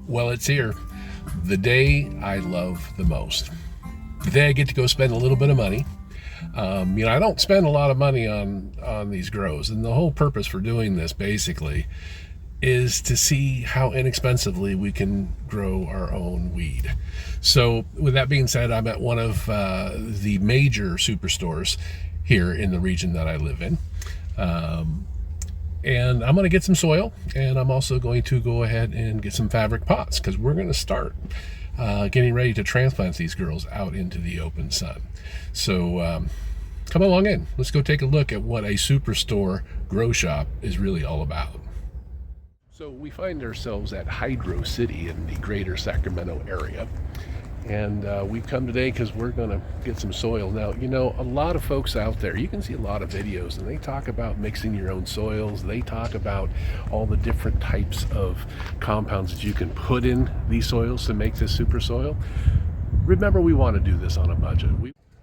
Well, it's here. The day I love the most. The day I get to go spend a little bit of money. I don't spend a lot of money on these grows, and the whole purpose for doing this basically is to see how inexpensively we can grow our own weed. So, with that being said, I'm at one of the major superstores here in the region that I live in. And I'm going to get some soil, and I'm also going to go ahead and get some fabric pots because we're going to start getting ready to transplant these girls out into the open sun. So come along in. Let's go take a look at what a superstore grow shop is really all about. So we find ourselves at Hydro City in the greater Sacramento area. And we've come today because we're going to get some soil. Now, a lot of folks out there, you can see a lot of videos, and they talk about mixing your own soils. They talk about all the different types of compounds that you can put in these soils to make this super soil. Remember, we want to do this on a budget.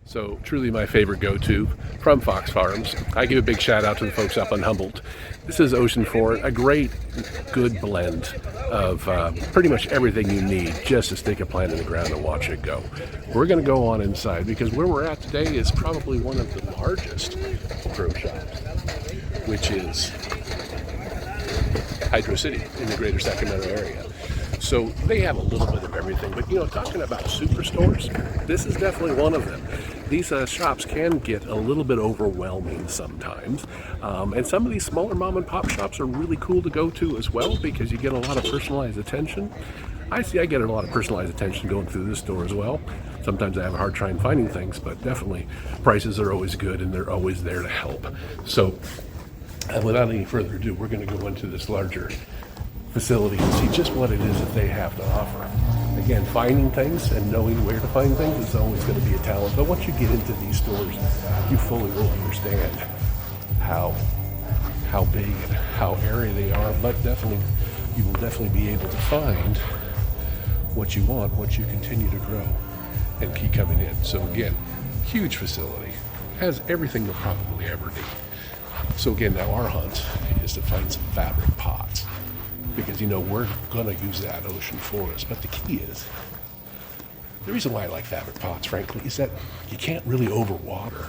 So truly my favorite go-to from Fox Farms. I give a big shout out to the folks up on Humboldt. This is Ocean 4, a great, good blend of pretty much everything you need just to stick a plant in the ground and watch it go. We're going to go on inside because where we're at today is probably one of the largest grow shops, which is Hydro City in the greater Sacramento area. So they have a little bit of everything, but talking about superstores, this is definitely one of them. These shops can get a little bit overwhelming sometimes, and some of these smaller mom and pop shops are really cool to go to as well because you get a lot of personalized attention. I get a lot of personalized attention going through this store as well. Sometimes I have a hard time finding things, but definitely prices are always good and they're always there to help. So without any further ado, we're going to go into this larger facility and see just what it is that they have to offer. Again, finding things and knowing where to find things is always going to be a talent, but once you get into these stores, you fully will understand how big and how airy they are, but you will definitely be able to find what you want once you continue to grow and keep coming in. So again, huge facility, has everything you'll probably ever need. So again, now our hunt is to find some fabric pots, because we're going to use that ocean forest. But the key is, the reason why I like fabric pots, frankly, is that you can't really overwater.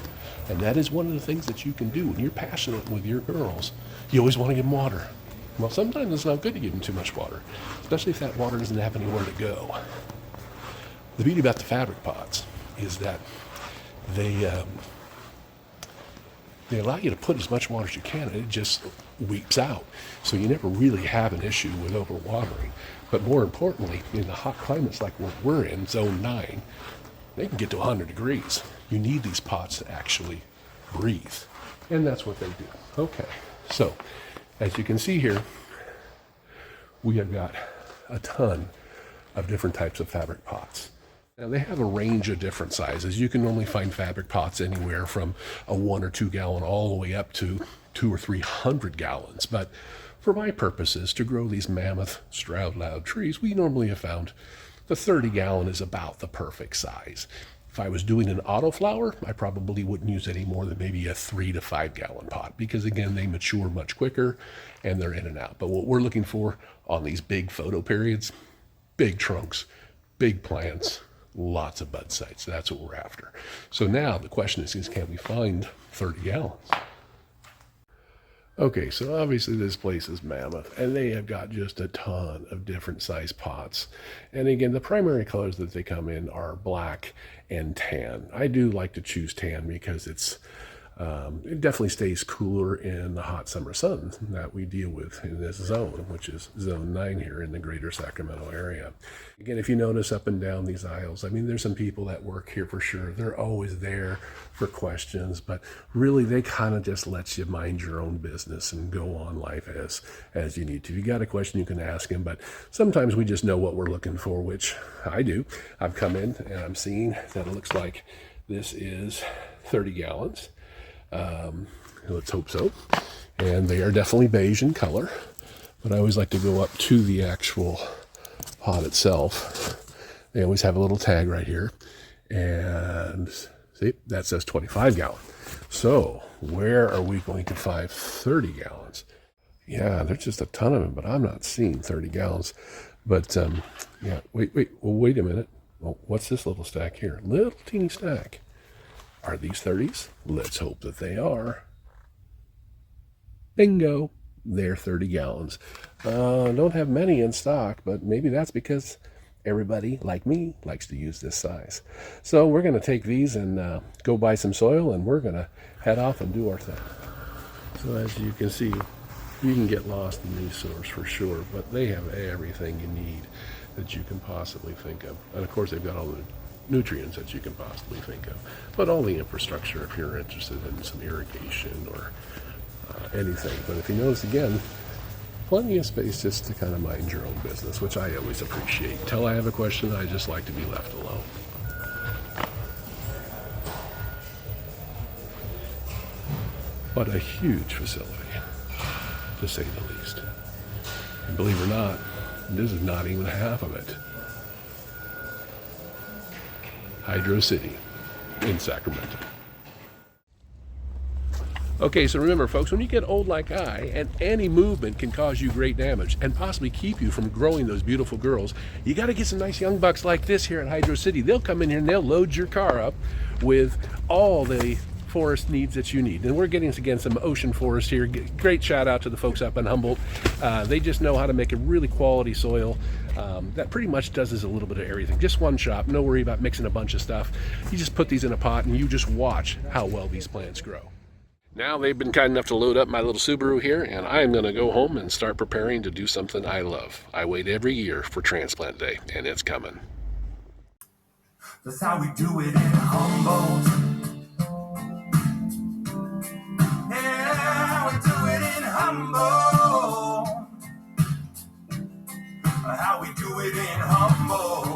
And that is one of the things that you can do when you're passionate with your girls. You always want to give them water. Well, sometimes it's not good to give them too much water, especially if that water doesn't have anywhere to go. The beauty about the fabric pots is that they allow you to put as much water as you can, and it just weeps out. So you never really have an issue with overwatering. But more importantly, in the hot climates like what we're in, zone 9, they can get to 100 degrees. You need these pots to actually breathe. And that's what they do. Okay, so as you can see here, we have got a ton of different types of fabric pots. Now they have a range of different sizes. You can normally find fabric pots anywhere from a 1 or 2 gallon all the way up to 200 or 300 gallons. But for my purposes, to grow these mammoth Stroud loud trees, we normally have found the 30 gallon is about the perfect size. If I was doing an autoflower, I probably wouldn't use any more than maybe a 3 to 5 gallon pot because again, they mature much quicker and they're in and out. But what we're looking for on these big photo periods, big trunks, big plants, lots of bud sites. That's what we're after. So now the question is can we find 30 gallons? Okay, so obviously this place is mammoth, and they have got just a ton of different size pots. And again, the primary colors that they come in are black and tan. I do like to choose tan because it definitely stays cooler in the hot summer sun that we deal with in this zone, which is zone 9 here in the greater Sacramento area. Again, if you notice up and down these aisles, there's some people that work here for sure. They're always there for questions, but really they kind of just let you mind your own business and go on life as you need to. If you got a question, you can ask them, but sometimes we just know what we're looking for, which I do. I've come in and I'm seeing that it looks like this is 30 gallons. Let's hope so. And they are definitely beige in color, but I always like to go up to the actual pot itself. They always have a little tag right here, and see, that says 25 gallon. So where are we going to find 30 gallons? Yeah, there's just a ton of them, but I'm not seeing 30 gallons. But yeah, wait a minute. Well, what's this little stack here? Little teeny stack. Are these 30s? Let's hope that they are. Bingo. They're 30 gallons. Don't have many in stock, but maybe that's because everybody, like me, likes to use this size. So we're going to take these and go buy some soil, and we're going to head off and do our thing. So as you can see, you can get lost in these stores for sure, but they have everything you need that you can possibly think of. And of course, they've got all the nutrients that you can possibly think of, but all the infrastructure if you're interested in some irrigation or anything. But if you notice, again, plenty of space just to kind of mind your own business, which I always appreciate. Until I have a question, I just like to be left alone. But a huge facility, to say the least. And believe it or not, this is not even half of it. Hydro City in Sacramento. Okay, so remember, folks, when you get old like I, and any movement can cause you great damage and possibly keep you from growing those beautiful girls, you got to get some nice young bucks like this here at Hydro City. They'll come in here and they'll load your car up with all the forest needs that you need. And we're getting, again, some ocean forest here. Great shout out to the folks up in Humboldt. They just know how to make a really quality soil that pretty much does is a little bit of everything. Just one shop, no worry about mixing a bunch of stuff. You just put these in a pot and you just watch how well these plants grow. Now they've been kind enough to load up my little Subaru here, and I'm going to go home and start preparing to do something I love. I wait every year for transplant day, and it's coming. That's how we do it in Humboldt. Yeah, we do it in Humboldt. How we do it in Humboldt.